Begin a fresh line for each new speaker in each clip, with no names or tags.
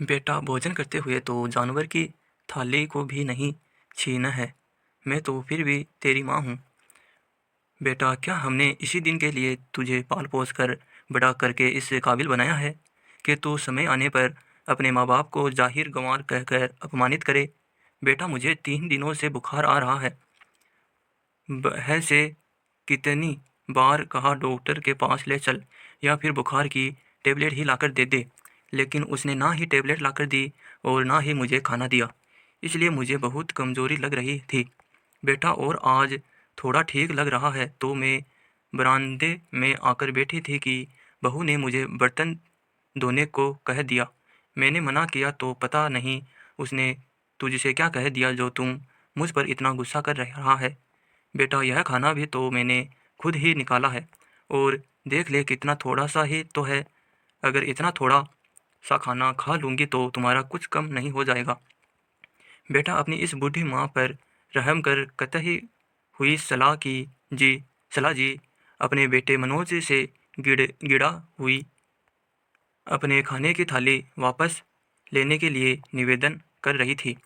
बेटा, भोजन करते हुए तो जानवर की थाली को भी नहीं छीना है। मैं तो फिर भी तेरी माँ हूँ। बेटा, क्या हमने इसी दिन के लिए तुझे पाल पोस कर बड़ा करके इस काबिल बनाया है कि तू समय आने पर अपने माँ बाप को जाहिर गंवार कहकर अपमानित करे? बेटा, मुझे 3 दिनों से बुखार आ रहा है। बहर से कितनी बार कहा डॉक्टर के पास ले चल या फिर बुखार की टेबलेट ही लाकर दे दे, लेकिन उसने ना ही टेबलेट लाकर दी और ना ही मुझे खाना दिया। इसलिए मुझे बहुत कमज़ोरी लग रही थी। बेटा, और आज थोड़ा ठीक लग रहा है तो मैं बरामदे में आकर बैठी थी कि बहू ने मुझे बर्तन धोने को कह दिया। मैंने मना किया तो पता नहीं उसने तुझसे क्या कह दिया जो तुम मुझ पर इतना गुस्सा कर रहा है। बेटा, यह खाना भी तो मैंने खुद ही निकाला है और देख ले कितना थोड़ा सा ही तो है। अगर इतना थोड़ा सा खाना खा लूँगी तो तुम्हारा कुछ कम नहीं हो जाएगा। बेटा, अपनी इस बूढ़ी माँ पर रहम कर कतई हुई सलाह जी अपने बेटे मनोज से गिड़ा हुई अपने खाने की थाली वापस लेने के लिए निवेदन कर रही थी।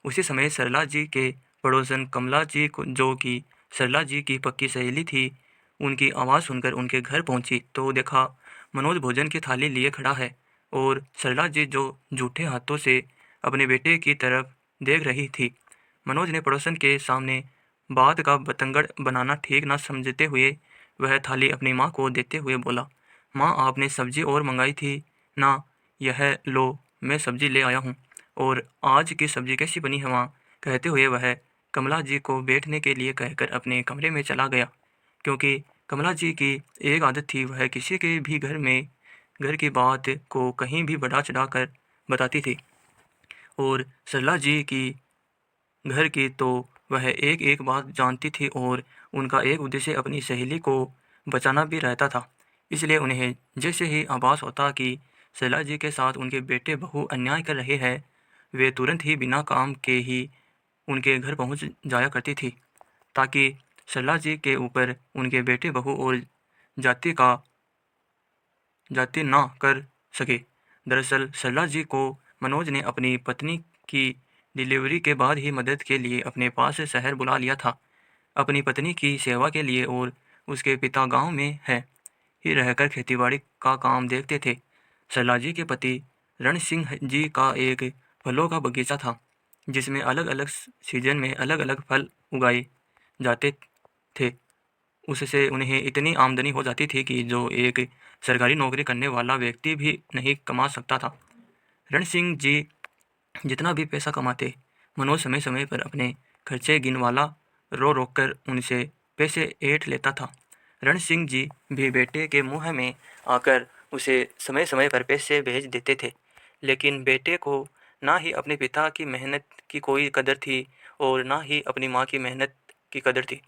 उसी समय सरला जी के पड़ोसन कमला जी जो कि सरला जी की पक्की सहेली थी, उनकी आवाज़ सुनकर उनके घर पहुंची तो देखा मनोज भोजन की थाली लिए खड़ा है और सरला जी जो जूठे हाथों से अपने बेटे की तरफ देख रही थी। मनोज ने पड़ोसन के सामने बात का बतंगड़ बनाना ठीक न समझते हुए वह थाली अपनी माँ को देते हुए बोला, माँ, आपने सब्जी और मंगाई थी ना? यह लो, मैं सब्जी ले आया हूँ। और आज की सब्जी कैसी बनी है माँ? कहते हुए वह कमला जी को बैठने के लिए कहकर अपने कमरे में चला गया, क्योंकि कमला जी की एक आदत थी, वह किसी के भी घर की बात को कहीं भी बढ़ा चढ़ा कर बताती थी। और सरला जी की घर की तो वह एक एक बात जानती थी और उनका एक उद्देश्य अपनी सहेली को बचाना भी रहता था। इसलिए उन्हें जैसे ही आभास होता कि सरला जी के साथ उनके बेटे बहू अन्याय कर रहे हैं, वे तुरंत ही बिना काम के ही उनके घर पहुंच जाया करती थी, ताकि सरला जी के ऊपर उनके बेटे बहू और जाति का जाति ना कर सके। दरअसल सरला जी को मनोज ने अपनी पत्नी की डिलीवरी के बाद ही मदद के लिए अपने पास शहर बुला लिया था, अपनी पत्नी की सेवा के लिए। और उसके पिता गांव में ही रहकर खेतीबाड़ी का काम देखते थे। सरला जी के पति रण सिंह जी का एक फलों का बगीचा था, जिसमें अलग अलग सीजन में अलग अलग फल उगाए जाते थे। उससे उन्हें इतनी आमदनी हो जाती थी कि जो एक सरकारी नौकरी करने वाला व्यक्ति भी नहीं कमा सकता था। रण सिंह जी जितना भी पैसा कमाते, मनोज समय समय पर अपने खर्चे गिनवाला रो रोक कर उनसे पैसे ऐंठ लेता था। रण सिंह जी भी बेटे के मुंह में आकर उसे समय समय पर पैसे भेज देते थे, लेकिन बेटे को ना ही अपने पिता की मेहनत की कोई कदर थी और ना ही अपनी माँ की मेहनत की कदर थी।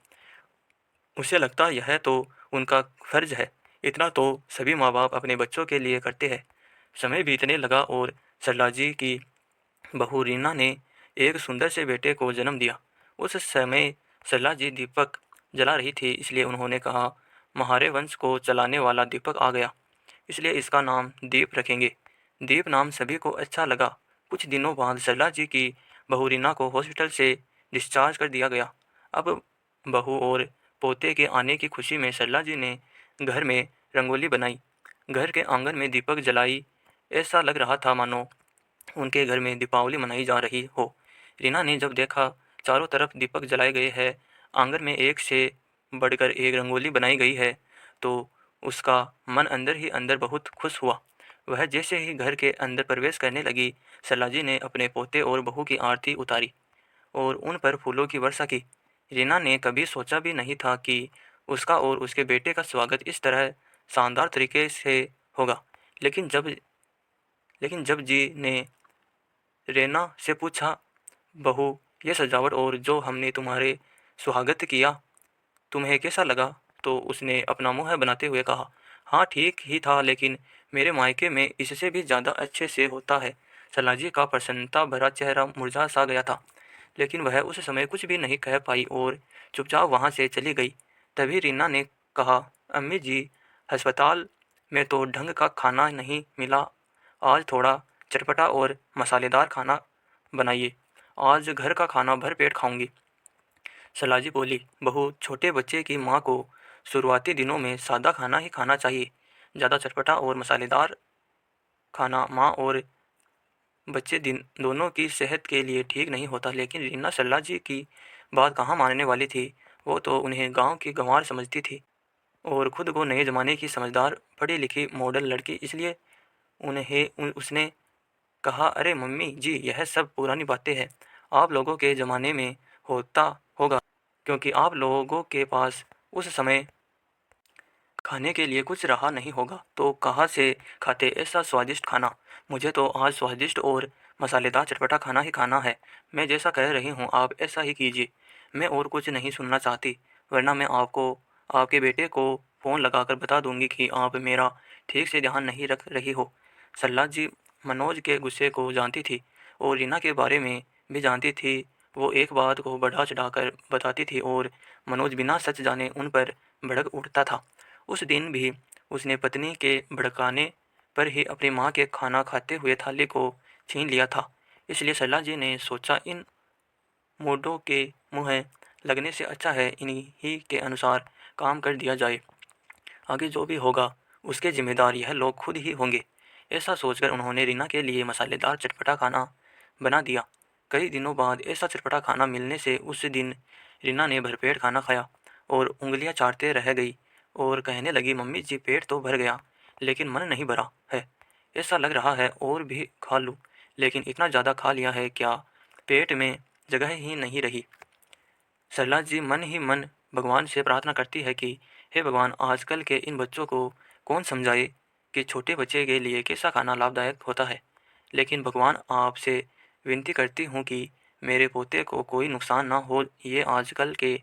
उसे लगता यह तो उनका फर्ज है, इतना तो सभी माँ बाप अपने बच्चों के लिए करते हैं। समय बीतने लगा और सरला जी की बहू रीना ने एक सुंदर से बेटे को जन्म दिया। उस समय सरला जी दीपक जला रही थी, इसलिए उन्होंने कहा, महारे वंश को चलाने वाला दीपक आ गया, इसलिए इसका नाम दीप रखेंगे। दीप नाम सभी को अच्छा लगा। कुछ दिनों बाद सरला जी की बहू रीना को हॉस्पिटल से डिस्चार्ज कर दिया गया। अब बहू और पोते के आने की खुशी में सरला जी ने घर में रंगोली बनाई, घर के आंगन में दीपक जलाई। ऐसा लग रहा था मानो उनके घर में दीपावली मनाई जा रही हो। रीना ने जब देखा चारों तरफ दीपक जलाए गए हैं, आंगन में एक से बढ़कर एक रंगोली बनाई गई है, तो उसका मन अंदर ही अंदर बहुत खुश हुआ। वह जैसे ही घर के अंदर प्रवेश करने लगी, सलाजी ने अपने पोते और बहू की आरती उतारी और उन पर फूलों की वर्षा की। रीना ने कभी सोचा भी नहीं था कि उसका और उसके बेटे का स्वागत इस तरह शानदार तरीके से होगा। लेकिन जब लेकिन जब जी ने रेना से पूछा, बहू, ये सजावट और जो हमने तुम्हारे स्वागत किया, तुम्हें कैसा लगा? तो उसने अपना मुंह बनाते हुए कहा, हाँ, ठीक ही था, लेकिन मेरे मायके में इससे भी ज़्यादा अच्छे से होता है। सलाजी का प्रसन्नता भरा चेहरा मुरझा सा गया था, लेकिन वह उस समय कुछ भी नहीं कह पाई और चुपचाप वहाँ से चली गई। तभी रीना ने कहा, अम्मी जी, अस्पताल में तो ढंग का खाना नहीं मिला, आज थोड़ा चटपटा और मसालेदार खाना बनाइए। आज घर का खाना भर पेट खाऊंगी। सलाजी बोली, बहू, छोटे बच्चे की माँ को शुरुआती दिनों में सादा खाना ही खाना चाहिए। ज़्यादा चटपटा और मसालेदार खाना माँ और बच्चे दिन दोनों की सेहत के लिए ठीक नहीं होता। लेकिन रीना सल्ला जी की बात कहाँ मानने वाली थी। वो तो उन्हें गांव की गंवार समझती थी और खुद को नए ज़माने की समझदार पढ़ी लिखी मॉडल लड़की। इसलिए उसने कहा, अरे मम्मी जी, यह सब पुरानी बातें हैं। आप लोगों के ज़माने में होता होगा, क्योंकि आप लोगों के पास उस समय खाने के लिए कुछ रहा नहीं होगा, तो कहाँ से खाते ऐसा स्वादिष्ट खाना। मुझे तो आज स्वादिष्ट और मसालेदार चटपटा खाना ही खाना है। मैं जैसा कह रही हूँ आप ऐसा ही कीजिए। मैं और कुछ नहीं सुनना चाहती, वरना मैं आपको आपके बेटे को फ़ोन लगाकर बता दूंगी कि आप मेरा ठीक से ध्यान नहीं रख रही हो। सल्ला जी मनोज के गुस्से को जानती थी और रीना के बारे में भी जानती थी। वो एक बात को बढ़ा चढ़ाकर बताती थी और मनोज बिना सच जाने उन पर भड़क उठता था। उस दिन भी उसने पत्नी के भड़काने पर ही अपनी माँ के खाना खाते हुए थाली को छीन लिया था। इसलिए सल्ला जी ने सोचा, इन मूडों के मुँह लगने से अच्छा है इन्हीं के अनुसार काम कर दिया जाए। आगे जो भी होगा उसके जिम्मेदार यह लोग खुद ही होंगे। ऐसा सोचकर उन्होंने रीना के लिए मसालेदार चटपटा खाना बना दिया। कई दिनों बाद ऐसा चटपटा खाना मिलने से उस दिन रीना ने भरपेट खाना खाया और उंगलियां चाटते रह गई और कहने लगी, मम्मी जी, पेट तो भर गया लेकिन मन नहीं भरा है। ऐसा लग रहा है और भी खा लूँ, लेकिन इतना ज़्यादा खा लिया है क्या पेट में जगह ही नहीं रही। सरला जी मन ही मन भगवान से प्रार्थना करती है कि हे भगवान, आजकल के इन बच्चों को कौन समझाए कि छोटे बच्चे के लिए कैसा खाना लाभदायक होता है। लेकिन भगवान, आपसे विनती करती हूँ कि मेरे पोते को कोई नुकसान ना हो। ये आजकल के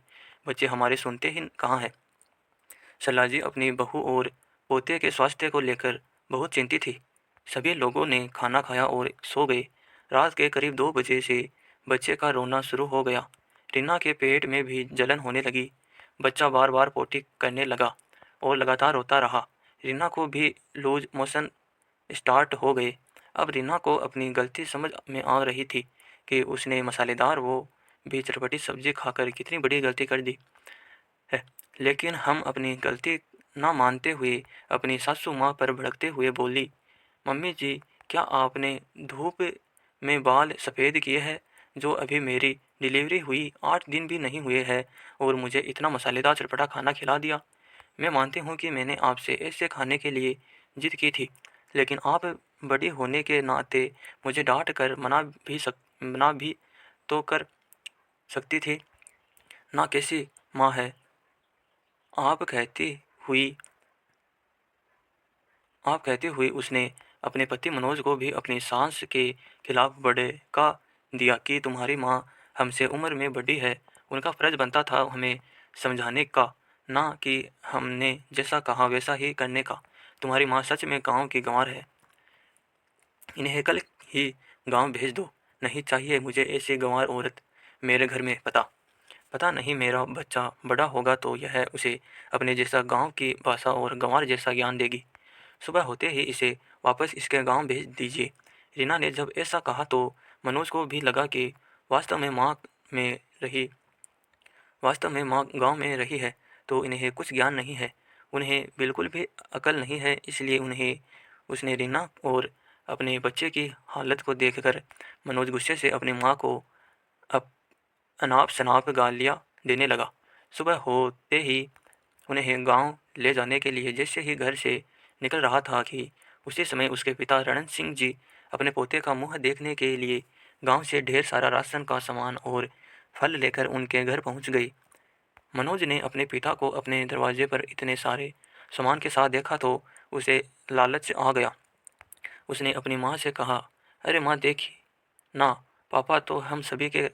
बच्चे हमारे सुनते ही कहाँ हैं। सरला जी अपनी बहू और पोते के स्वास्थ्य को लेकर बहुत चिंतित थी। सभी लोगों ने खाना खाया और सो गए। रात के करीब 2 बजे से बच्चे का रोना शुरू हो गया। रीना के पेट में भी जलन होने लगी। बच्चा बार बार पोटी करने लगा और लगातार रोता रहा। रीना को भी लूज मोशन स्टार्ट हो गए। अब रीना को अपनी गलती समझ में आ रही थी कि उसने मसालेदार वो भी चटपटी सब्जी खाकर कितनी बड़ी गलती कर दी है। लेकिन हम अपनी गलती ना मानते हुए अपनी सासू माँ पर भड़कते हुए बोली, मम्मी जी, क्या आपने धूप में बाल सफ़ेद किए हैं? जो अभी मेरी डिलीवरी हुई 8 दिन भी नहीं हुए हैं और मुझे इतना मसालेदार चटपटा खाना खिला दिया। मैं मानती हूँ कि मैंने आपसे ऐसे खाने के लिए जिद की थी, लेकिन आप बड़ी होने के नाते मुझे डांट कर मना भी तो कर सकती थी ना। कैसी माँ है आप कहती हुई आप कहते हुए उसने अपने पति मनोज को भी अपनी सास के खिलाफ भड़का दिया कि तुम्हारी माँ हमसे उम्र में बड़ी है, उनका फर्ज बनता था हमें समझाने का, ना कि हमने जैसा कहा वैसा ही करने का। तुम्हारी माँ सच में गांव की गंवार है। इन्हें कल ही गांव भेज दो। नहीं चाहिए मुझे ऐसी गंवार औरत मेरे घर में। पता पता नहीं मेरा बच्चा बड़ा होगा तो यह उसे अपने जैसा गांव की भाषा और गंवार जैसा ज्ञान देगी। सुबह होते ही इसे वापस इसके गांव भेज दीजिए। रीना ने जब ऐसा कहा तो मनोज को भी लगा कि वास्तव में माँ में रही वास्तव में माँ गांव में रही है तो इन्हें कुछ ज्ञान नहीं है, उन्हें बिल्कुल भी अकल नहीं है। इसलिए उसने रीना और अपने बच्चे की हालत को देखकर मनोज गुस्से से अपनी माँ को अब अनाप शनाप गालियाँ देने लगा। सुबह होते ही उन्हें गांव ले जाने के लिए जैसे ही घर से निकल रहा था कि उसी समय उसके पिता रणन सिंह जी अपने पोते का मुंह देखने के लिए गांव से ढेर सारा राशन का सामान और फल लेकर उनके घर पहुंच गई। मनोज ने अपने पिता को अपने दरवाजे पर इतने सारे सामान के साथ देखा तो उसे लालच आ गया। उसने अपनी माँ से कहा, अरे माँ, देखी ना, पापा तो हम सभी के,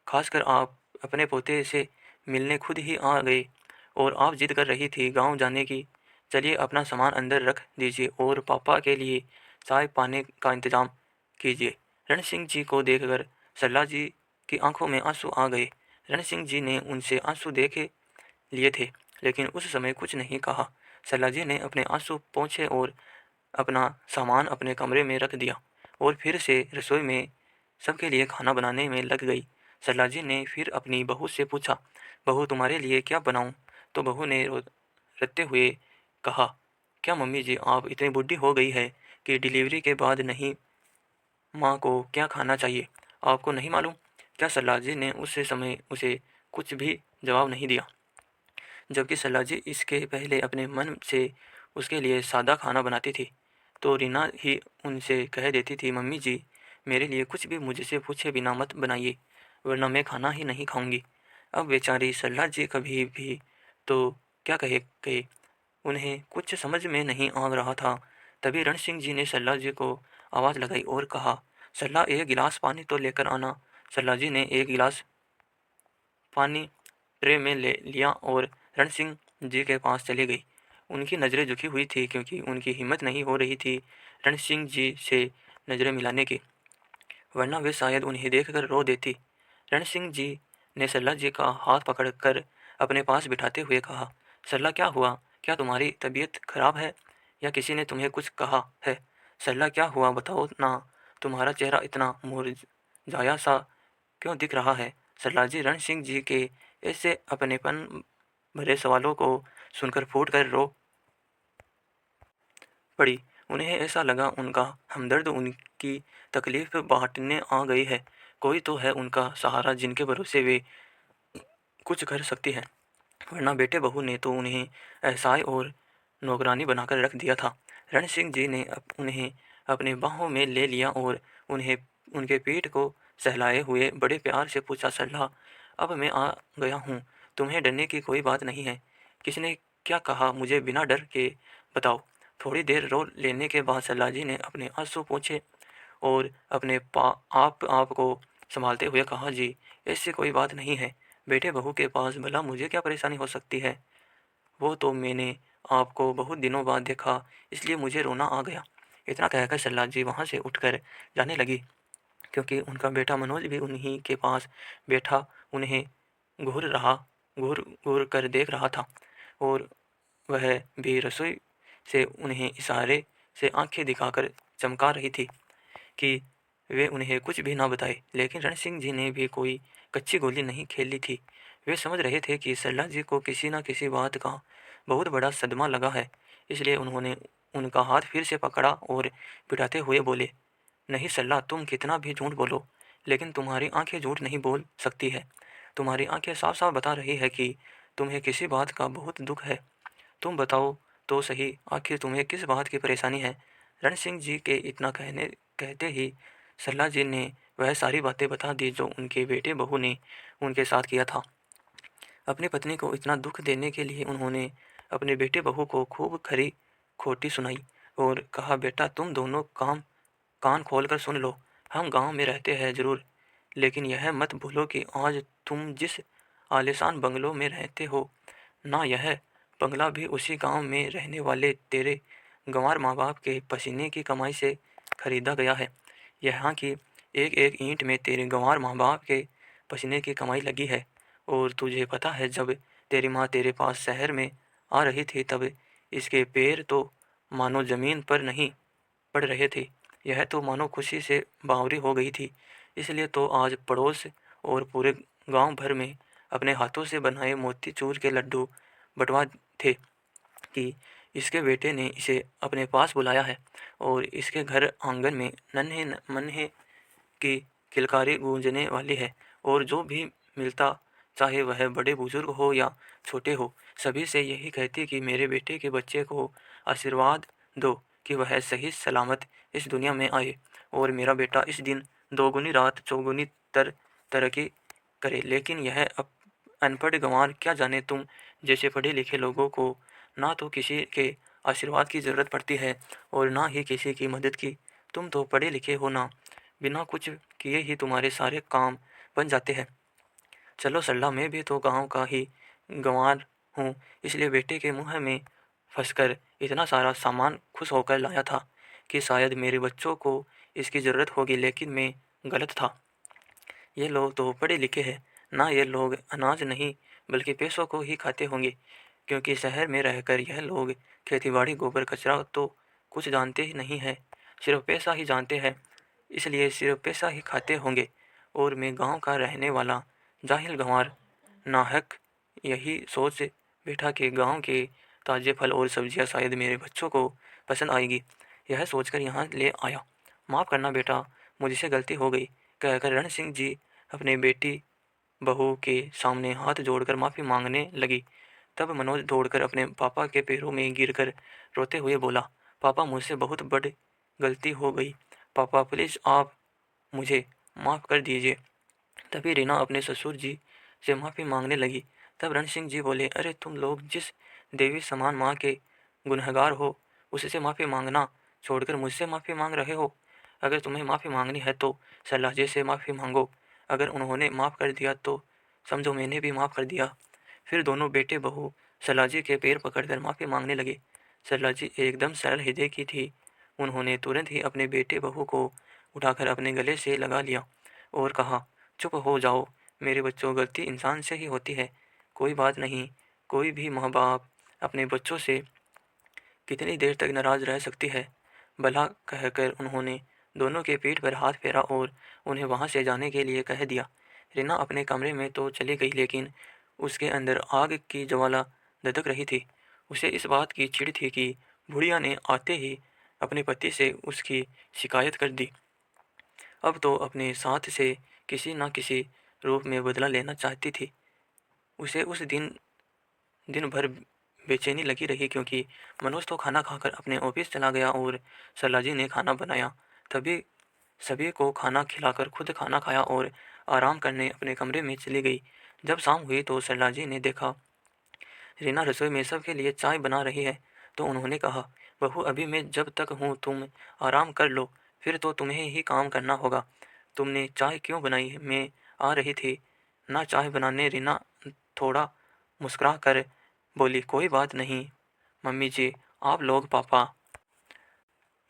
खासकर आप, अपने पोते से मिलने खुद ही आ गए और आप जिद कर रही थी गांव जाने की। चलिए अपना सामान अंदर रख दीजिए और पापा के लिए चाय पानी का इंतजाम कीजिए। रण सिंह जी को देखकर सरला जी की आंखों में आंसू आ गए। रण सिंह जी ने उनसे आंसू देखे लिए थे लेकिन उस समय कुछ नहीं कहा। सरला जी ने अपने आंसू पोंछे और अपना सामान अपने कमरे में रख दिया। और फिर से रसोई में सबके लिए खाना बनाने में लग गई। सरला जी ने फिर अपनी बहू से पूछा, बहू तुम्हारे लिए क्या बनाऊं? तो बहू ने रोते हुए कहा, क्या मम्मी जी आप इतनी बूढ़ी हो गई है कि डिलीवरी के बाद नहीं माँ को क्या खाना चाहिए, आपको नहीं मालूम? क्या सरला जी ने उस समय उसे कुछ भी जवाब नहीं दिया, जबकि सरला जी इसके पहले अपने मन से उसके लिए सादा खाना बनाती थी। तो रीना ही उनसे कह देती थी, मम्मी जी मेरे लिए कुछ भी मुझसे पूछे बिना मत बनाइए, वरना मैं खाना ही नहीं खाऊंगी। अब बेचारी सरला जी कभी भी तो क्या कहे, उन्हें कुछ समझ में नहीं आ रहा था। तभी रण सिंह जी ने सरला जी को आवाज़ लगाई और कहा, सरला एक गिलास पानी तो लेकर आना। सरला जी ने एक गिलास पानी ट्रे में ले लिया और रण सिंह जी के पास चली गई। उनकी नज़रें झुकी हुई थी क्योंकि उनकी हिम्मत नहीं हो रही थी रण सिंह जी से नज़रें मिलाने की, वरना वे शायद उन्हें देखकर रो देती। रण सिंह जी ने सरला जी का हाथ पकड़कर अपने पास बिठाते हुए कहा, सरला क्या हुआ? क्या तुम्हारी तबीयत खराब है या किसी ने तुम्हें कुछ कहा है? सरला क्या हुआ बताओ ना, तुम्हारा चेहरा इतना मुरझाया सा क्यों दिख रहा है? सरला जी रण सिंह जी के ऐसे अपनेपन भरे सवालों को सुनकर फूट कर रो पड़ी। उन्हें ऐसा लगा उनका हमदर्द उनकी तकलीफ बांटने आ गई है। कोई तो है उनका सहारा जिनके भरोसे वे कुछ कर सकती है, वरना बेटे बहू ने तो उन्हें असहाय और नौकरानी बनाकर रख दिया था। रण सिंह जी ने उन्हें अपने बाहों में ले लिया और उन्हें उनके पीठ को सहलाए हुए बड़े प्यार से पूछा, सरला अब मैं आ गया हूँ, तुम्हें डरने की कोई बात नहीं है। किसने क्या कहा मुझे बिना डर के बताओ। थोड़ी देर रो लेने के बाद सरला जी ने अपने आंसू पोंछे और अपने आप को संभालते हुए कहा, जी ऐसी कोई बात नहीं है, बेटे बहू के पास भला मुझे क्या परेशानी हो सकती है? वो तो मैंने आपको बहुत दिनों बाद देखा, इसलिए मुझे रोना आ गया। इतना कहकर सरला जी वहाँ से उठकर जाने लगी, क्योंकि उनका बेटा मनोज भी उन्हीं के पास बैठा उन्हें घूर घूर कर देख रहा था और वह भी रसोई से उन्हें इशारे से आंखें दिखाकर चमका रही थी कि वे उन्हें कुछ भी ना बताए। लेकिन रण सिंह जी ने भी कोई कच्ची गोली नहीं खेली थी। वे समझ रहे थे कि सरला जी को किसी न किसी बात का बहुत बड़ा सदमा लगा है, इसलिए उन्होंने उनका हाथ फिर से पकड़ा और पिटाते हुए बोले, नहीं सरला तुम कितना भी झूठ बोलो, लेकिन तुम्हारी आंखें झूठ नहीं बोल सकती है। तुम्हारी आंखें साफ साफ बता रही है कि तुम्हें किसी बात का बहुत दुख है। तुम बताओ तो सही, आखिर तुम्हें किस बात की परेशानी है? रण सिंह जी के इतना कहते ही सरला जी ने वह सारी बातें बता दी जो उनके बेटे बहू ने उनके साथ किया था। अपनी पत्नी को इतना दुख देने के लिए उन्होंने अपने बेटे बहू को खूब खरी खोटी सुनाई और कहा, बेटा तुम दोनों कान खोल कर सुन लो। हम गांव में रहते हैं जरूर, लेकिन यह मत भूलो कि आज तुम जिस आलीशान बंगलों में रहते हो ना, यह बंगला भी उसी गांव में रहने वाले तेरे गंवार माँ बाप के पसीने की कमाई से खरीदा गया है। यहाँ की एक एक ईंट में तेरे गंवार माँ बाप के पसीने की कमाई लगी है। और तुझे पता है जब तेरी माँ तेरे पास शहर में आ रही थी तब इसके पैर तो मानो जमीन पर नहीं पड़ रहे थे, यह तो मानो खुशी से बावरी हो गई थी। इसलिए तो आज पड़ोस और पूरे गांव भर में अपने हाथों से बनाए मोतीचूर के लड्डू बंटवा थे कि इसके बेटे ने इसे अपने पास बुलाया है और इसके घर आंगन में नन्हे मन्हे की किलकारी गूंजने वाली है। और जो भी मिलता, चाहे वह बड़े बुजुर्ग हो या छोटे हो, सभी से यही कहती कि मेरे बेटे के बच्चे को आशीर्वाद दो कि वह सही सलामत इस दुनिया में आए और मेरा बेटा इस दिन दोगुनी रात चौगुनी तरक्की करे। लेकिन यह अनपढ़ गंवार क्या जाने, तुम जैसे पढ़े लिखे लोगों को ना तो किसी के आशीर्वाद की ज़रूरत पड़ती है और ना ही किसी की मदद की। तुम तो पढ़े लिखे हो ना, बिना कुछ किए ही तुम्हारे सारे काम बन जाते हैं। चलो सरला मैं भी तो गांव का ही गंवार हूँ, इसलिए बेटे के मुँह में फंसकर इतना सारा सामान खुश होकर लाया था कि शायद मेरे बच्चों को इसकी ज़रूरत होगी, लेकिन मैं गलत था। ये लोग तो पढ़े लिखे हैं ना, ये लोग अनाज नहीं बल्कि पैसों को ही खाते होंगे, क्योंकि शहर में रहकर यह लोग खेतीबाड़ी गोबर कचरा तो कुछ जानते ही नहीं है, सिर्फ पैसा ही जानते हैं। इसलिए सिर्फ पैसा ही खाते होंगे। और मैं गांव का रहने वाला जाहिल गंवार नाहक यही सोच बैठा कि गांव के ताजे फल और सब्जियां शायद मेरे बच्चों को पसंद आएगी। यह सोचकर यहाँ ले आया। माफ़ करना बेटा, मुझसे गलती हो गई, कहकर रण सिंह जी अपने बेटी बहू के सामने हाथ जोड़कर माफ़ी मांगने लगी। तब मनोज दौड़कर अपने पापा के पैरों में गिरकर रोते हुए बोला, पापा मुझसे बहुत बड़ी गलती हो गई। पापा प्लीज़ आप मुझे माफ़ कर दीजिए। तभी रीना अपने ससुर जी से माफ़ी मांगने लगी। तब रण सिंह जी बोले, अरे तुम लोग जिस देवी समान माँ के गुनहगार हो, उससे माफ़ी मांगना छोड़कर मुझसे माफ़ी मांग रहे हो। अगर तुम्हें माफ़ी मांगनी है तो सल्लाजे से माफ़ी मांगो। अगर उन्होंने माफ़ कर दिया तो समझो मैंने भी माफ़ कर दिया। फिर दोनों बेटे बहू सल्लाजी के पैर पकड़कर माफ़ी मांगने लगे। सल्लाजी एकदम सरल हृदय की थी। उन्होंने तुरंत ही अपने बेटे बहू को उठाकर अपने गले से लगा लिया और कहा, चुप हो जाओ मेरे बच्चों, गलती इंसान से ही होती है, कोई बात नहीं। कोई भी माँ बाप अपने बच्चों से कितनी देर तक नाराज रह सकती है। भला कहकर उन्होंने दोनों के पीठ पर हाथ फेरा और उन्हें वहां से जाने के लिए कह दिया। रीना अपने कमरे में तो चली गई, लेकिन उसके अंदर आग की ज्वाला धधक रही थी। उसे इस बात की चिढ़ थी कि बुढ़िया ने आते ही अपने पति से उसकी शिकायत कर दी। अब तो अपने साथ से किसी न किसी रूप में बदला लेना चाहती थी। उसे उस दिन दिन भर बेचैनी लगी रही, क्योंकि मनोज तो खाना खाकर अपने ऑफिस चला गया और सरलाजी ने खाना बनाया। तभी सभी को खाना खिलाकर खुद खाना खाया और आराम करने अपने कमरे में चली गई। जब शाम हुई तो सरलाजी ने देखा रीना रसोई में सबके लिए चाय बना रही है, तो उन्होंने कहा, बहू अभी मैं जब तक हूँ तुम आराम कर लो, फिर तो तुम्हें ही काम करना होगा। तुमने चाय क्यों बनाई? मैं आ रही थी ना चाय बनाने। रीना थोड़ा मुस्कुरा कर बोली, कोई बात नहीं मम्मी जी, आप लोग पापा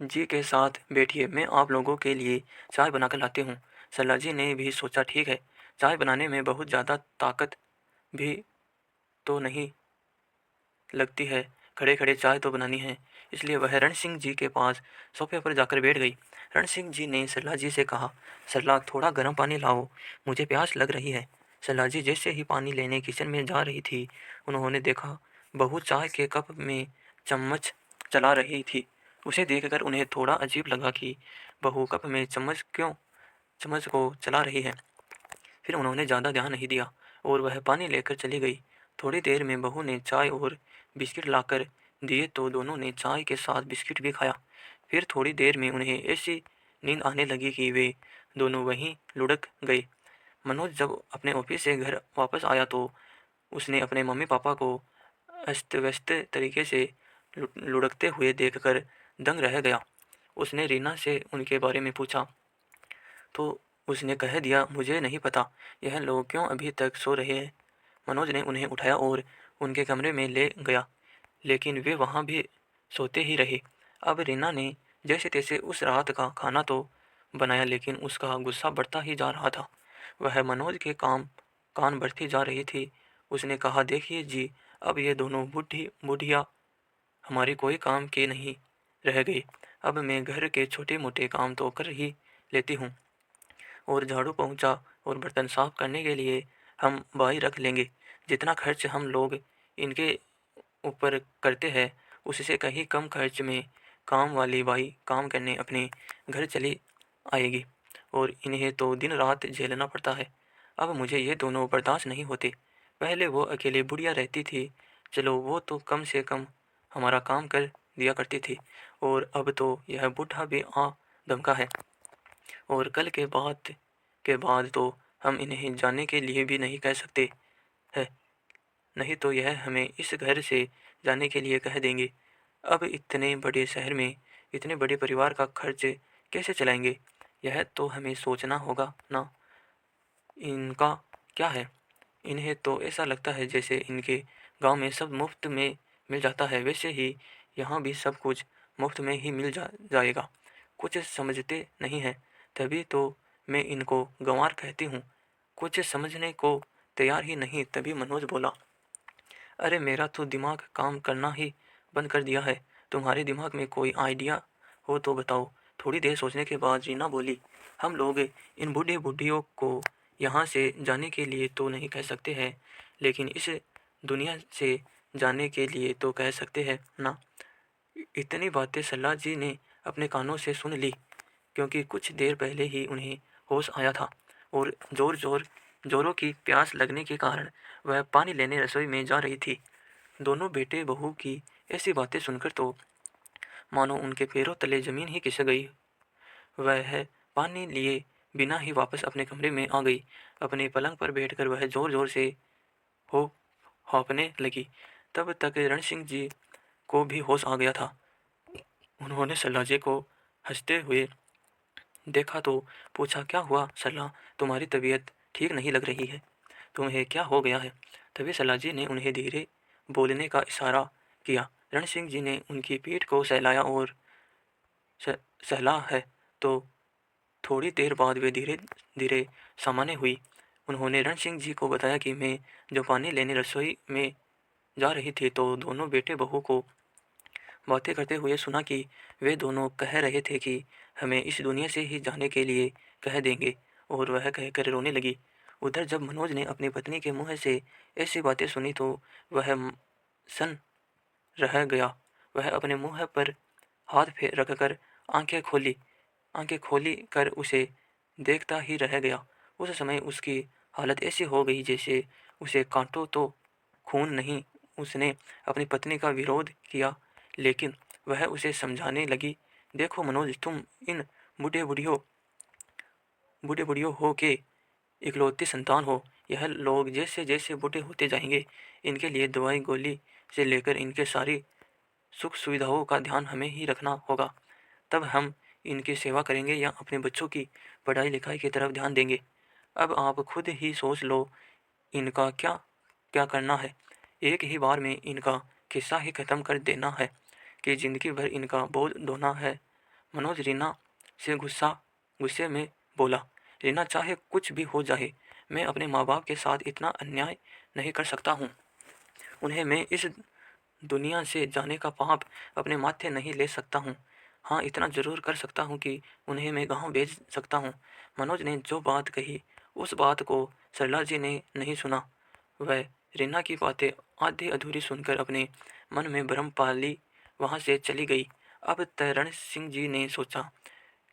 जी के साथ बैठिए, मैं आप लोगों के लिए चाय बनाकर लाती हूँ। सरला जी ने भी सोचा, ठीक है, चाय बनाने में बहुत ज़्यादा ताकत भी तो नहीं लगती है, खड़े खड़े चाय तो बनानी है। इसलिए वह रण सिंह जी के पास सोफे पर जाकर बैठ गई। रण सिंह जी ने सरला जी से कहा, सरला थोड़ा गर्म पानी लाओ, मुझे प्यास लग रही है। सरला जी जैसे ही पानी लेने किचन में जा रही थी, उन्होंने देखा बहू चाय के कप में चम्मच चला रही थी। उसे देखकर उन्हें थोड़ा अजीब लगा कि बहू कप में चम्मच को चला रही है। फिर उन्होंने ज़्यादा ध्यान नहीं दिया और वह पानी लेकर चली गई। थोड़ी देर में बहू ने चाय और बिस्किट लाकर दिए तो दोनों ने चाय के साथ बिस्किट भी खाया। फिर थोड़ी देर में उन्हें ऐसी नींद आने लगी कि वे दोनों वहीं लुढ़क गए। मनोज जब अपने ऑफिस से घर वापस आया तो उसने अपने मम्मी पापा को अस्त व्यस्त तरीके से लुढ़कते हुए देखकर दंग रह गया। उसने रीना से उनके बारे में पूछा तो उसने कह दिया, मुझे नहीं पता यह लोग क्यों अभी तक सो रहे हैं। मनोज ने उन्हें उठाया और उनके कमरे में ले गया, लेकिन वे वहाँ भी सोते ही रहे। अब रीना ने जैसे तैसे उस रात का खाना तो बनाया, लेकिन उसका गुस्सा बढ़ता ही जा रहा था। वह मनोज के कान बढ़ती जा रही थी। उसने कहा, देखिए जी, अब ये दोनों बुढ़िया हमारे कोई काम के नहीं रह गई। अब मैं घर के छोटे मोटे काम तो कर ही लेती हूँ, और झाड़ू पोंछा और बर्तन साफ करने के लिए हम बाई रख लेंगे। जितना खर्च हम लोग इनके ऊपर करते हैं, उससे कहीं कम खर्च में काम वाली बाई काम करने अपने घर चली आएगी, और इन्हें तो दिन रात झेलना पड़ता है। अब मुझे ये दोनों बर्दाश्त नहीं होते। पहले वो अकेले बुढ़िया रहती थी, चलो वो तो कम से कम हमारा काम कर दिया करती थी, और अब तो यह बूढ़ा भी आ धमका है, और कल के बाद तो हम इन्हें जाने के लिए भी नहीं कह सकते हैं, नहीं तो यह हमें इस घर से जाने के लिए कह देंगे। अब इतने बड़े शहर में इतने बड़े परिवार का खर्च कैसे चलाएंगे? यह तो हमें सोचना होगा ना। इनका क्या है? इन्हें तो ऐसा लगता है जैसे इनके गांव में सब मुफ्त में मिल जाता है, वैसे ही यहाँ भी सब कुछ मुफ्त में ही मिल जाएगा। कुछ समझते नहीं हैं, तभी तो मैं इनको गंवार कहती हूँ। कुछ समझने को तैयार ही नहीं। तभी मनोज बोला, अरे मेरा तो दिमाग काम करना ही बंद कर दिया है। तुम्हारे दिमाग में कोई आइडिया हो तो बताओ। थोड़ी देर सोचने के बाद रीना बोली, हम लोग इन बूढ़े बूढ़ियों को यहाँ से जाने के लिए तो नहीं कह सकते हैं, लेकिन इस दुनिया से जाने के लिए तो कह सकते हैं ना। इतनी बातें सल्ला जी ने अपने कानों से सुन ली, क्योंकि कुछ देर पहले ही उन्हें होश आया था और जोरों की प्यास लगने के कारण वह पानी लेने रसोई में जा रही थी। दोनों बेटे बहू की ऐसी बातें सुनकर तो मानो उनके पैरों तले जमीन ही खिसक गई। वह पानी लिए बिना ही वापस अपने कमरे में आ गई। अपने पलंग पर बैठकर वह जोर जोर से हो हाँफने लगी। तब तक रण सिंह जी को भी होश आ गया था। उन्होंने सल्लाजे को हंसते हुए देखा तो पूछा, क्या हुआ सल्ला, तुम्हारी तबीयत ठीक नहीं लग रही है, तुम्हें क्या हो गया है। तभी सल्लाजी ने उन्हें धीरे बोलने का इशारा किया। रण सिंह जी ने उनकी पीठ को सहलाया और सहला है तो थोड़ी देर बाद वे धीरे धीरे सामान्य हुई। उन्होंने रण सिंह जी को बताया कि मैं जो पानी लेने रसोई में जा रही थी तो दोनों बेटे बहू को बातें करते हुए सुना कि वे दोनों कह रहे थे कि हमें इस दुनिया से ही जाने के लिए कह देंगे, और वह कहकर रोने लगी। उधर जब मनोज ने अपनी पत्नी के मुंह से ऐसी बातें सुनी तो वह सन रह गया। वह अपने मुंह पर हाथ फेर रखकर आंखें खोली कर उसे देखता ही रह गया। उस समय उसकी हालत ऐसी हो गई जैसे उसे काटो तो खून नहीं। उसने अपनी पत्नी का विरोध किया, लेकिन वह उसे समझाने लगी, देखो मनोज, तुम इन बूढ़े बूढ़ियों हो के इकलौती संतान हो। यह लोग जैसे जैसे बूढ़े होते जाएंगे, इनके लिए दवाई गोली से लेकर इनके सारी सुख सुविधाओं का ध्यान हमें ही रखना होगा। तब हम इनकी सेवा करेंगे या अपने बच्चों की पढ़ाई लिखाई की तरफ ध्यान देंगे। अब आप खुद ही सोच लो, इनका क्या क्या करना है। एक ही बार में इनका किस्सा ही खत्म कर देना है कि जिंदगी भर इनका बोझ ढोना है। मनोज रीना से गुस्से में बोला, रीना, चाहे कुछ भी हो जाए, मैं अपने माँ बाप के साथ इतना अन्याय नहीं कर सकता हूँ। उन्हें मैं इस दुनिया से जाने का पाप अपने माथे नहीं ले सकता हूँ। हाँ, इतना जरूर कर सकता हूँ कि उन्हें मैं गांव भेज सकता हूँ। मनोज ने जो बात कही उस बात को सरला जी ने नहीं सुना। वह रीना की बातें आधी अधूरी सुनकर अपने मन में भ्रम पाली वहां से चली गई। अब तरण सिंह जी ने सोचा,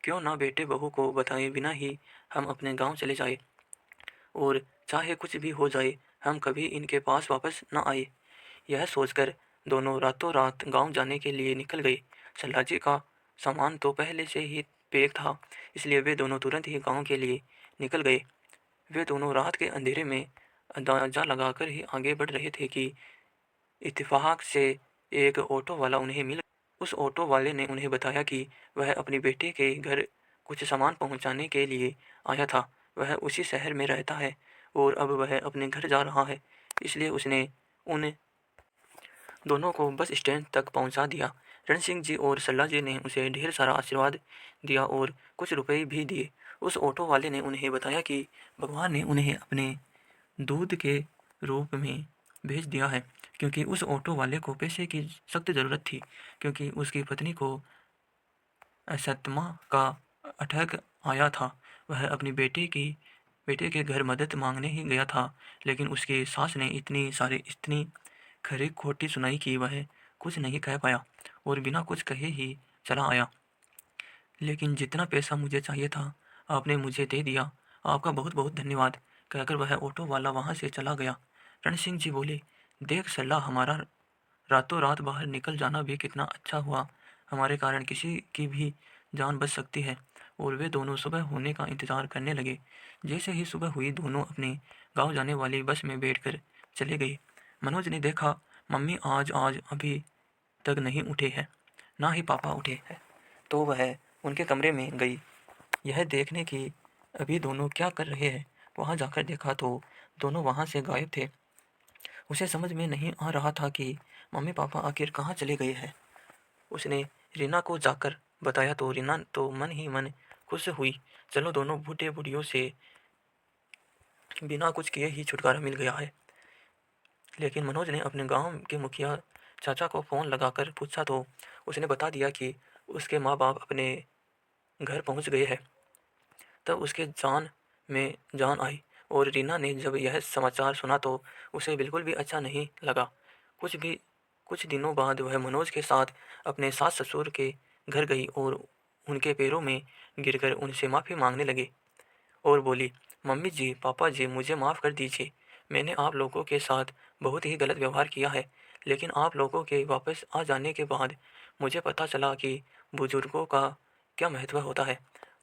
क्यों ना बेटे बहू को बताए बिना ही हम अपने गांव चले जाए, और चाहे कुछ भी हो जाए हम कभी इनके पास वापस न आए। यह सोचकर दोनों रातों रात गांव जाने के लिए निकल गए। सल्लाजी का सामान तो पहले से ही पैक था, इसलिए वे दोनों तुरंत ही गांव के लिए निकल गए। वे दोनों रात के अंधेरे में अंदाजा लगाकर ही आगे बढ़ रहे थे कि इत्तेफाक से एक ऑटो वाला उन्हें मिल। उस ऑटो वाले ने उन्हें बताया कि वह अपनी बेटे के घर कुछ सामान पहुंचाने के लिए आया था। वह उसी शहर में रहता है और अब वह अपने घर जा रहा है, इसलिए उसने उन दोनों को बस स्टैंड तक पहुंचा दिया। रण सिंह जी और सल्ला जी ने उसे ढेर सारा आशीर्वाद दिया और कुछ रुपए भी दिए। उस ऑटो वाले ने उन्हें बताया कि भगवान ने उन्हें अपने दूध के रूप में भेज दिया है, क्योंकि उस ऑटो वाले को पैसे की सख्त ज़रूरत थी, क्योंकि उसकी पत्नी को अस्थमा का अटैक आया था। वह अपनी बेटे के घर मदद मांगने ही गया था, लेकिन उसकी सास ने इतनी खरी खोटी सुनाई कि वह कुछ नहीं कह पाया और बिना कुछ कहे ही चला आया। लेकिन जितना पैसा मुझे चाहिए था आपने मुझे दे दिया, आपका बहुत बहुत धन्यवाद, कहकर वह ऑटो वाला वहां से चला गया। रण सिंह जी बोले, देख सल्ला, हमारा रातों रात बाहर निकल जाना भी कितना अच्छा हुआ। हमारे कारण किसी की भी जान बच सकती है। और वे दोनों सुबह होने का इंतजार करने लगे। जैसे ही सुबह हुई दोनों अपने गांव जाने वाली बस में बैठकर चले गए। मनोज ने देखा, मम्मी आज आज अभी तक नहीं उठे हैं, ना ही पापा उठे हैं। तो वह उनके कमरे में गई, यह देखने कि अभी दोनों क्या कर रहे हैं। वहां जाकर देखा तो दोनों वहां से गायब थे। उसे समझ में नहीं आ रहा था कि मम्मी पापा आखिर कहाँ चले गए हैं। उसने रीना को जाकर बताया तो रीना तो मन ही मन खुश हुई। चलो, दोनों बूढ़े बूढ़ियों से बिना कुछ किए ही छुटकारा मिल गया है। लेकिन मनोज ने अपने गांव के मुखिया चाचा को फ़ोन लगाकर पूछा तो उसने बता दिया कि उसके माँ बाप अपने घर पहुंच गए हैं। तब उसके जान में जान आई और रीना ने जब यह समाचार सुना तो उसे बिल्कुल भी अच्छा नहीं लगा। कुछ भी कुछ दिनों बाद वह मनोज के साथ अपने सास ससुर के घर गई और उनके पैरों में गिरकर उनसे माफ़ी मांगने लगी और बोली, मम्मी जी, पापा जी, मुझे माफ़ कर दीजिए। मैंने आप लोगों के साथ बहुत ही गलत व्यवहार किया है, लेकिन आप लोगों के वापस आ जाने के बाद मुझे पता चला कि बुजुर्गों का क्या महत्व होता है।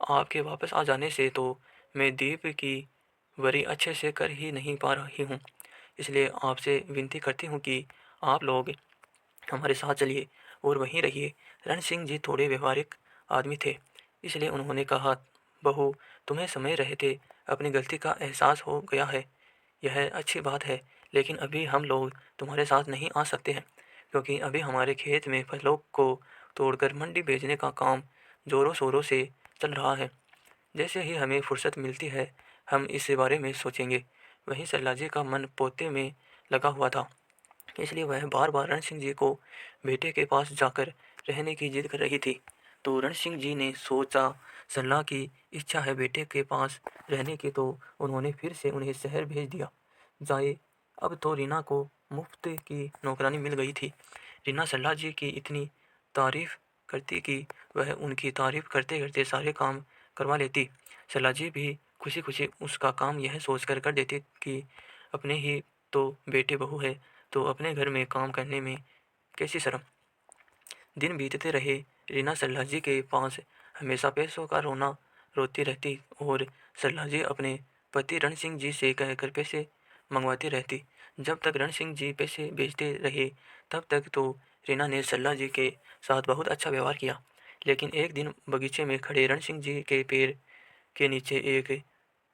आपके वापस आ जाने से तो मैं दीप की वरी अच्छे से कर ही नहीं पा रही हूँ। इसलिए आपसे विनती करती हूँ कि आप लोग हमारे साथ चलिए और वहीं रहिए। रण सिंह जी थोड़े व्यवहारिक आदमी थे, इसलिए उन्होंने कहा, बहू, तुम्हें समय रहते अपनी गलती का एहसास हो गया है, यह अच्छी बात है। लेकिन अभी हम लोग तुम्हारे साथ नहीं आ सकते हैं, क्योंकि अभी हमारे खेत में फसलों को तोड़कर मंडी भेजने का काम ज़ोरों शोरों से चल रहा है। जैसे ही हमें फुर्सत मिलती है हम इस बारे में सोचेंगे। वहीं सरलाजी का मन पोते में लगा हुआ था, इसलिए वह बार बार रण सिंह जी को बेटे के पास जाकर रहने की जिद कर रही थी। तो रण सिंह जी ने सोचा, सरला की इच्छा है बेटे के पास रहने की, तो उन्होंने फिर से उन्हें शहर भेज दिया जाए। अब तो रीना को मुफ्त की नौकरानी मिल गई थी। रीना सरला जी की इतनी तारीफ करती कि वह उनकी तारीफ करते करते सारे काम करवा लेती। सरला जी भी खुशी खुशी उसका काम यह सोचकर कर देती कि अपने ही तो बेटे बहू है, तो अपने घर में काम करने में कैसी शर्म। दिन बीतते रहे। रीना सरला जी के पास हमेशा पैसों का रोना रोती रहती और सरला जी अपने पति रण सिंह जी से कहकर पैसे मंगवाती रहती। जब तक रण सिंह जी पैसे भेजते रहे तब तक तो रीना ने सरला जी के साथ बहुत अच्छा व्यवहार किया। लेकिन एक दिन बगीचे में खड़े रण सिंह जी के पैर के नीचे एक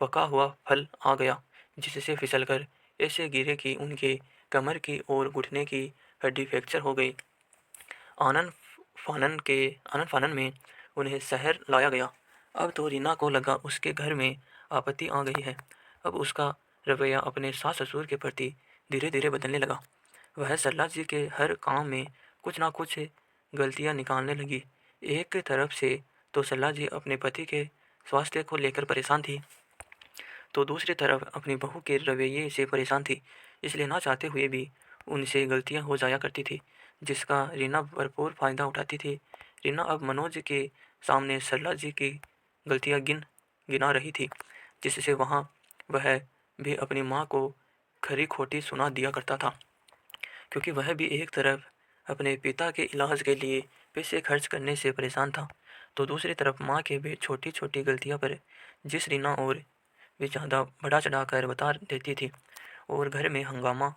पका हुआ फल आ गया, जिससे फिसलकर ऐसे गिरे कि उनके कमर की और घुटने की हड्डी फ्रैक्चर हो गई। आनन आनन फानन में उन्हें शहर लाया गया। अब तो रीना को लगा उसके घर में आपत्ति आ गई है। अब उसका रवैया अपने सास ससुर के प्रति धीरे धीरे बदलने लगा। वह सरला जी के हर काम में कुछ ना कुछ गलतियां निकालने लगी। एक तरफ से तो सरला जी अपने पति के स्वास्थ्य को लेकर परेशान थी, तो दूसरी तरफ अपनी बहू के रवैये से परेशान थी। इसलिए ना चाहते हुए भी उनसे गलतियां हो जाया करती थी, जिसका रीना भरपूर फायदा उठाती थी। रीना अब मनोज के सामने सरला जी की गलतियां गिना रही थी, जिससे वहाँ वह भी अपनी माँ को खरी खोटी सुना दिया करता था, क्योंकि वह भी एक तरफ अपने पिता के इलाज के लिए पैसे खर्च करने से परेशान था, तो दूसरी तरफ माँ के भी छोटी छोटी गलतियाँ पर जिस रीना और भी ज़्यादा बढ़ा चढ़ाकर बता देती थी और घर में हंगामा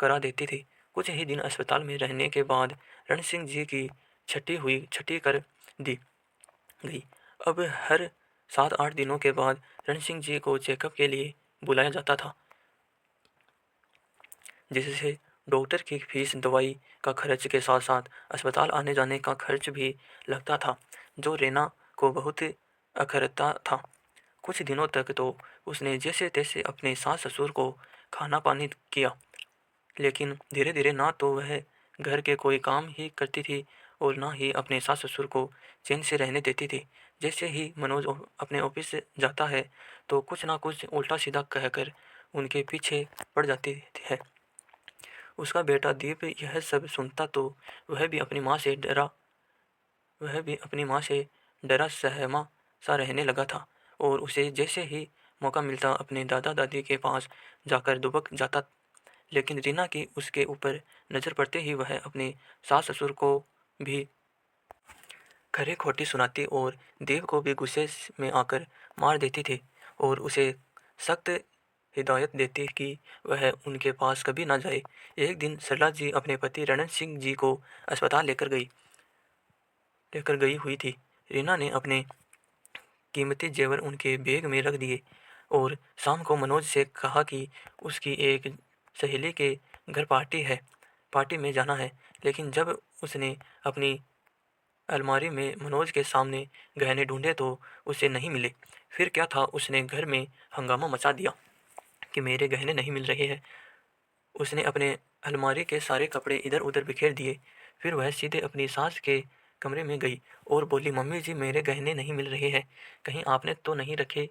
करा देती थी। कुछ ही दिन अस्पताल में रहने के बाद रण सिंह जी की छठी कर दी गई। अब हर 7-8 दिनों के बाद रण सिंह जी को चेकअप के लिए बुलाया जाता था, जिससे डॉक्टर की फीस, दवाई का खर्च के साथ साथ अस्पताल आने जाने का खर्च भी लगता था, जो रीना को बहुत अखरता था। कुछ दिनों तक तो उसने जैसे तैसे अपने सास ससुर को खाना पानी किया, लेकिन धीरे धीरे ना तो वह घर के कोई काम ही करती थी और ना ही अपने सास ससुर को चैन से रहने देती थी। जैसे ही मनोज अपने ऑफिस से जाता है तो कुछ ना कुछ उल्टा सीधा कहकर उनके पीछे पड़ जाती है। उसका बेटा दीप यह सब सुनता तो वह भी अपनी माँ से डरा वह भी अपनी माँ से डरा सहमा सा रहने लगा था और उसे जैसे ही मौका मिलता अपने दादा दादी के पास जाकर दुबक जाता। लेकिन रीना की उसके ऊपर नज़र पड़ते ही वह अपने सास ससुर को भी खरी खोटी सुनाती और देव को भी गुस्से में आकर मार देती थी और उसे सख्त हिदायत देती कि वह उनके पास कभी ना जाए। एक दिन सरला जी अपने पति रणन सिंह जी को अस्पताल लेकर गई हुई थी। रीना ने अपने कीमती जेवर उनके बैग में रख दिए और शाम को मनोज से कहा कि उसकी एक सहेली के घर पार्टी में जाना है। लेकिन जब उसने अपनी अलमारी में मनोज के सामने गहने ढूंढे तो उसे नहीं मिले। फिर क्या था, उसने घर में हंगामा मचा दिया कि मेरे गहने नहीं मिल रहे हैं। उसने अपने अलमारी के सारे कपड़े इधर उधर बिखेर दिए। फिर वह सीधे अपनी सास के कमरे में गई और बोली, मम्मी जी मेरे गहने नहीं मिल रहे हैं, कहीं आपने तो नहीं रखे।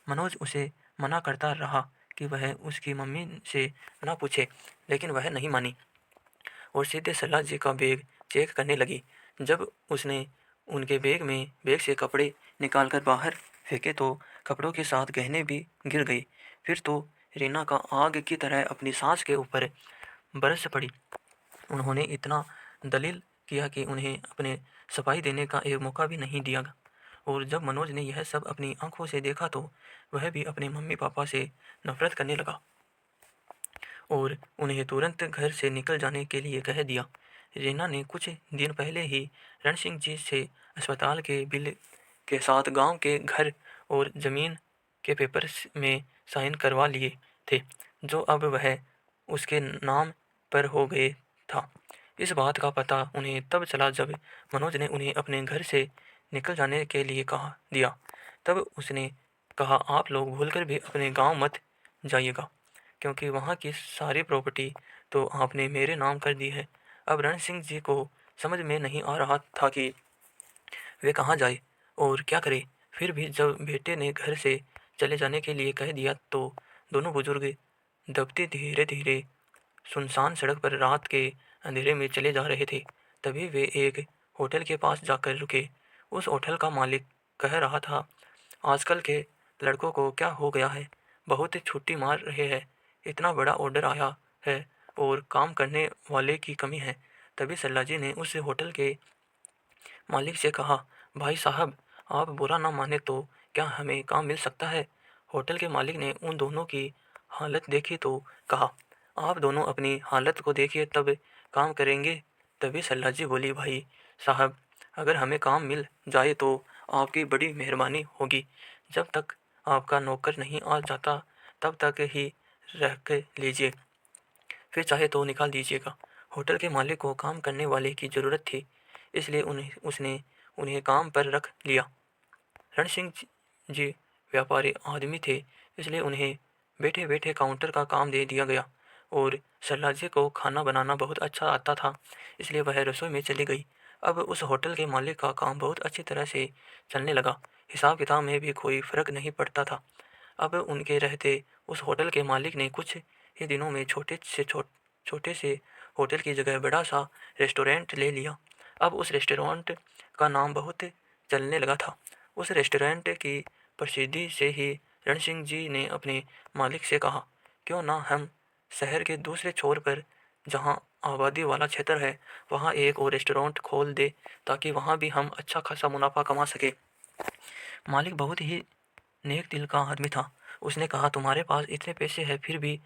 मनोज उसे मना करता रहा कि वह उसकी मम्मी से ना पूछे, लेकिन वह नहीं मानी और सीधे सल्ला जी का बैग चेक करने लगी। जब उसने उनके बैग से कपड़े निकालकर बाहर फेंके तो कपड़ों के साथ गहने भी गिर गए। फिर तो रीना का आग की तरह अपनी सांस के ऊपर बरस पड़ी। उन्होंने इतना दलील किया कि उन्हें अपने सफाई देने का एक मौका भी नहीं दिया। और जब मनोज ने यह सब अपनी आंखों से देखा तो वह भी अपने मम्मी पापा से नफरत करने लगा और उन्हें तुरंत घर से निकल जाने के लिए कह दिया। रीना ने कुछ दिन पहले ही रण सिंह जी से अस्पताल के बिल के साथ गांव के घर और ज़मीन के पेपर्स में साइन करवा लिए थे, जो अब वह उसके नाम पर हो गए था। इस बात का पता उन्हें तब चला जब मनोज ने उन्हें अपने घर से निकल जाने के लिए कहा दिया। तब उसने कहा, आप लोग भूलकर भी अपने गांव मत जाइएगा, क्योंकि वहाँ की सारी प्रॉपर्टी तो आपने मेरे नाम कर दी है। अब रण सिंह जी को समझ में नहीं आ रहा था कि वे कहाँ जाए और क्या करे। फिर भी जब बेटे ने घर से चले जाने के लिए कह दिया तो दोनों बुजुर्ग दबते धीरे धीरे सुनसान सड़क पर रात के अंधेरे में चले जा रहे थे। तभी वे एक होटल के पास जाकर रुके। उस होटल का मालिक कह रहा था, आजकल के लड़कों को क्या हो गया है, बहुत छुट्टी मार रहे हैं, इतना बड़ा ऑर्डर आया है और काम करने वाले की कमी है। तभी सल्लाजी ने उस होटल के मालिक से कहा, भाई साहब आप बुरा ना माने तो क्या हमें काम मिल सकता है। होटल के मालिक ने उन दोनों की हालत देखी तो कहा, आप दोनों अपनी हालत को देखिए तब काम करेंगे। तभी सल्लाजी बोली, भाई साहब अगर हमें काम मिल जाए तो आपकी बड़ी मेहरबानी होगी। जब तक आपका नौकर नहीं आ जाता तब तक ही रख लीजिए, फिर चाहे तो निकाल दीजिएगा। होटल के मालिक को काम करने वाले की ज़रूरत थी, इसलिए उसने उन्हें काम पर रख लिया। रण सिंह जी व्यापारी आदमी थे, इसलिए उन्हें बैठे बैठे काउंटर का काम दे दिया गया और सल्लाजी को खाना बनाना बहुत अच्छा आता था, इसलिए वह रसोई में चली गई। अब उस होटल के मालिक का काम बहुत अच्छी तरह से चलने लगा। हिसाब किताब में भी कोई फर्क नहीं पड़ता था। अब उनके रहते उस होटल के मालिक ने कुछ ही दिनों में छोटे से होटल की जगह बड़ा सा रेस्टोरेंट ले लिया। अब उस रेस्टोरेंट का नाम बहुत चलने लगा था। उस रेस्टोरेंट की प्रसिद्धि से ही रण सिंह जी ने अपने मालिक से कहा, क्यों ना हम शहर के दूसरे छोर पर जहाँ आबादी वाला क्षेत्र है वहाँ एक और रेस्टोरेंट खोल दे, ताकि वहाँ भी हम अच्छा खासा मुनाफा कमा सके। मालिक बहुत ही नेक दिल का आदमी था। उसने कहा, तुम्हारे पास इतने पैसे हैं फिर भी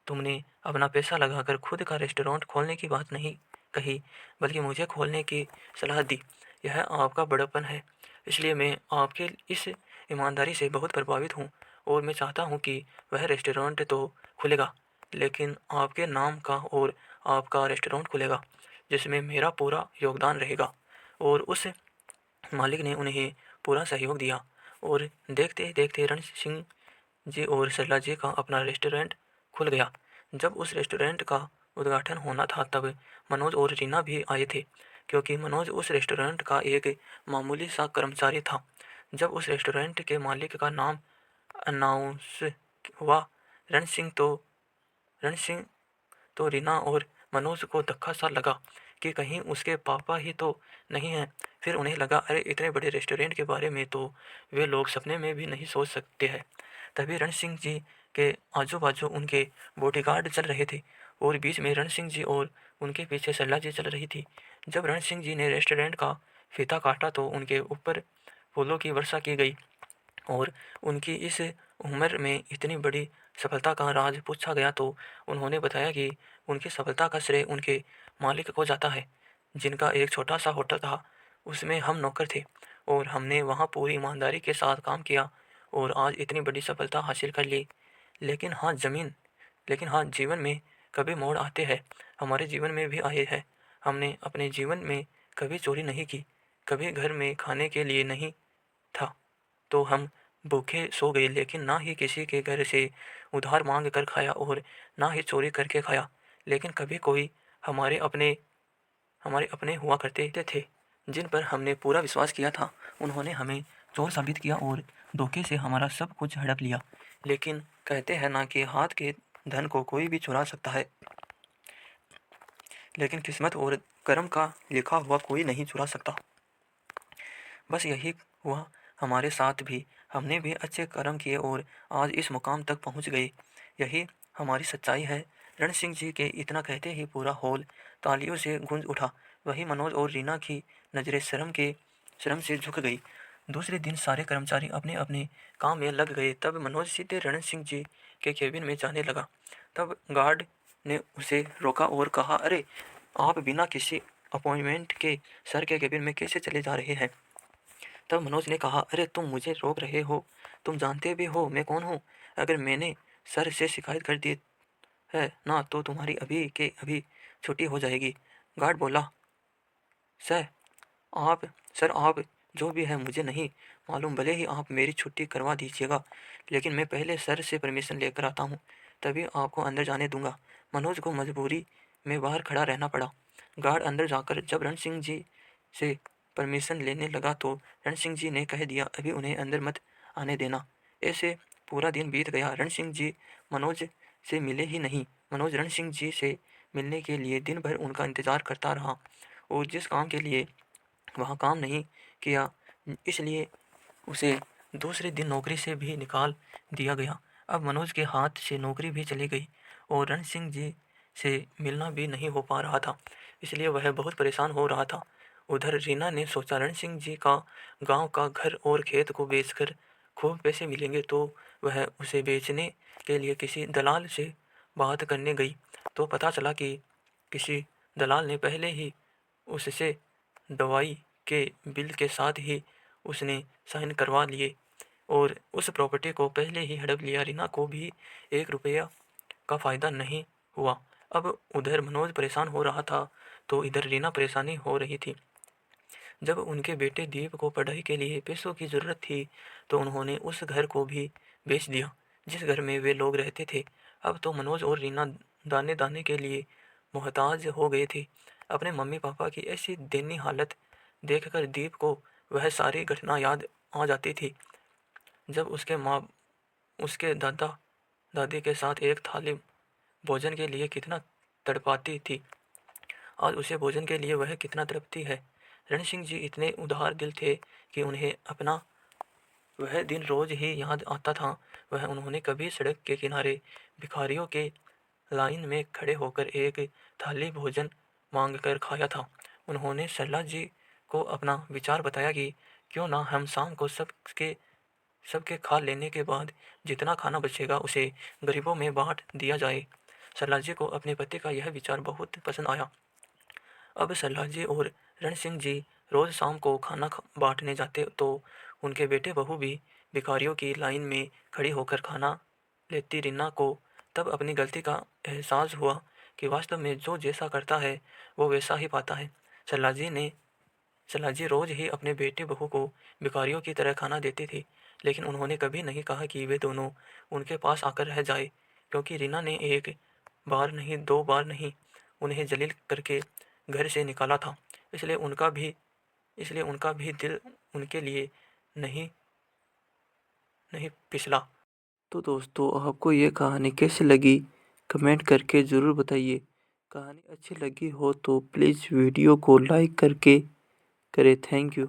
तुमने अपना पैसा लगाकर खुद का रेस्टोरेंट खोलने की बात नहीं कही, बल्कि मुझे खोलने की सलाह दी। यह आपका बड़प्पन है, इसलिए मैं आपके इस ईमानदारी से बहुत प्रभावित हूँ और मैं चाहता हूँ कि वह रेस्टोरेंट तो खुलेगा, लेकिन आपके नाम का और आपका रेस्टोरेंट खुलेगा जिसमें मेरा पूरा योगदान रहेगा। और उस मालिक ने उन्हें पूरा सहयोग दिया और देखते ही देखते रण सिंह जी और सरला जी का अपना रेस्टोरेंट खुल गया। जब उस रेस्टोरेंट का उद्घाटन होना था तब मनोज और रीना भी आए थे, क्योंकि मनोज उस रेस्टोरेंट का एक मामूली सा कर्मचारी था। जब उस रेस्टोरेंट के मालिक का नाम अनाउंस हुआ रण सिंह तो रण सिंह तो रीना और मनोज को धक्का सा लगा कि कहीं उसके पापा ही तो नहीं हैं। फिर उन्हें लगा, अरे इतने बड़े रेस्टोरेंट के बारे में तो वे लोग सपने में भी नहीं सोच सकते हैं। तभी रण सिंह जी के आजू बाजू उनके बॉडीगार्ड चल रहे थे और बीच में रण सिंह जी और उनके पीछे सल्ला जी चल रही थी। जब रण सिंह जी ने रेस्टोरेंट का फीता काटा तो उनके ऊपर फूलों की वर्षा की गई और उनकी इस उम्र में इतनी बड़ी सफलता का राज पूछा गया तो उन्होंने बताया कि उनकी सफलता का श्रेय उनके मालिक को जाता है, जिनका एक छोटा सा होटल था, उसमें हम नौकर थे और हमने वहाँ पूरी ईमानदारी के साथ काम किया और आज इतनी बड़ी सफलता हासिल कर ली। लेकिन हाँ, जीवन में कभी मोड़ आते हैं, हमारे जीवन में भी आए हैं। हमने अपने जीवन में कभी चोरी नहीं की, कभी घर में खाने के लिए नहीं था तो हम भूखे सो गए, लेकिन ना ही किसी के घर से उधार मांग कर खाया और ना ही चोरी करके खाया। लेकिन कभी कोई हमारे अपने हुआ करते थे जिन पर हमने पूरा विश्वास किया था, उन्होंने हमें चोर साबित किया और धोखे से हमारा सब कुछ हड़प लिया। लेकिन कहते हैं ना कि हाथ के धन को कोई भी चुरा सकता है, लेकिन किस्मत और कर्म का लिखा हुआ कोई नहीं चुरा सकता। बस यही हुआ हमारे साथ भी। हमने भी अच्छे कर्म किए और आज इस मुकाम तक पहुंच गए। यही हमारी सच्चाई है। रण सिंह जी के इतना कहते ही पूरा हॉल तालियों से गूंज उठा। वही मनोज और रीना की नजरें शर्म से झुक गई। दूसरे दिन सारे कर्मचारी अपने अपने काम में लग गए। तब मनोज सीधे रण सिंह जी के केबिन में जाने लगा। तब गार्ड ने उसे रोका और कहा, अरे आप बिना किसी अपॉइंटमेंट के सर के केबिन में कैसे चले जा रहे हैं? तब मनोज ने कहा, अरे तुम मुझे रोक रहे हो, तुम जानते भी हो मैं कौन हूँ। अगर मैंने सर से शिकायत कर दी है ना तो तुम्हारी अभी के अभी छुट्टी हो जाएगी। गार्ड बोला, सर आप सर आप जो भी है मुझे नहीं मालूम, भले ही आप मेरी छुट्टी करवा दीजिएगा, लेकिन मैं पहले सर से परमिशन लेकर आता हूँ, तभी आपको अंदर जाने दूंगा। मनोज को मजबूरी में बाहर खड़ा रहना पड़ा। गार्ड अंदर जाकर जब रण सिंह जी से परमिशन लेने लगा तो रण सिंह जी ने कह दिया, अभी उन्हें अंदर मत आने देना। ऐसे पूरा दिन बीत गया। रण सिंह जी मनोज से मिले ही नहीं। मनोज रण सिंह जी से मिलने के लिए दिन भर उनका इंतजार करता रहा और जिस काम के लिए वहाँ काम नहीं किया, इसलिए उसे दूसरे दिन नौकरी से भी निकाल दिया गया। अब मनोज के हाथ से नौकरी भी चली गई और रण सिंह जी से मिलना भी नहीं हो पा रहा था, इसलिए वह बहुत परेशान हो रहा था। उधर रीना ने सोचा रण सिंह जी का गांव का घर और खेत को बेचकर खूब पैसे मिलेंगे, तो वह उसे बेचने के लिए किसी दलाल से बात करने गई तो पता चला कि किसी दलाल ने पहले ही उससे दवाई के बिल के साथ ही उसने साइन करवा लिए और उस प्रॉपर्टी को पहले ही हड़प लिया। रीना को भी 1 रुपया का फायदा नहीं हुआ। अब उधर मनोज परेशान हो रहा था तो इधर रीना परेशानी हो रही थी। जब उनके बेटे दीप को पढ़ाई के लिए पैसों की ज़रूरत थी तो उन्होंने उस घर को भी बेच दिया जिस घर में वे लोग रहते थे। अब तो मनोज और रीना दाने दाने के लिए मोहताज हो गए थे। अपने मम्मी पापा की ऐसी दयनीय हालत देखकर दीप को वह सारी घटना याद आ जाती थी जब उसके दादा दादी के साथ एक थाली भोजन के लिए कितना तड़पाती थी। आज उसे भोजन के लिए वह कितना तड़पती है। रण सिंह जी इतने उदार दिल थे कि उन्हें अपना वह दिन रोज ही याद आता था। वह उन्होंने कभी सड़क के किनारे भिखारियों के लाइन में खड़े होकर एक थाली भोजन मांगकर खाया था। उन्होंने सरला जी को अपना विचार बताया कि क्यों ना हम शाम को सबके खा लेने के बाद जितना खाना बचेगा उसे गरीबों में बांट दिया जाए। सरला जी को अपने पति का यह विचार बहुत पसंद आया। अब सरला जी और रण सिंह जी रोज शाम को खाना बांटने जाते तो उनके बेटे बहू भी भिखारियों की लाइन में खड़ी होकर खाना लेती। रीना को तब अपनी गलती का एहसास हुआ कि वास्तव में जो जैसा करता है वो वैसा ही पाता है। सरला जी रोज ही अपने बेटे बहू को भिखारियों की तरह खाना देती थी, लेकिन उन्होंने कभी नहीं कहा कि वे दोनों उनके पास आकर रह जाए, क्योंकि रीना ने एक बार नहीं 2 बार नहीं उन्हें जलील करके घर से निकाला था। इसलिए उनका भी दिल उनके लिए नहीं नहीं पिछला। तो दोस्तों, आपको ये कहानी कैसी लगी कमेंट करके ज़रूर बताइए। कहानी अच्छी लगी हो तो प्लीज़ वीडियो को लाइक करके करें। Thank you.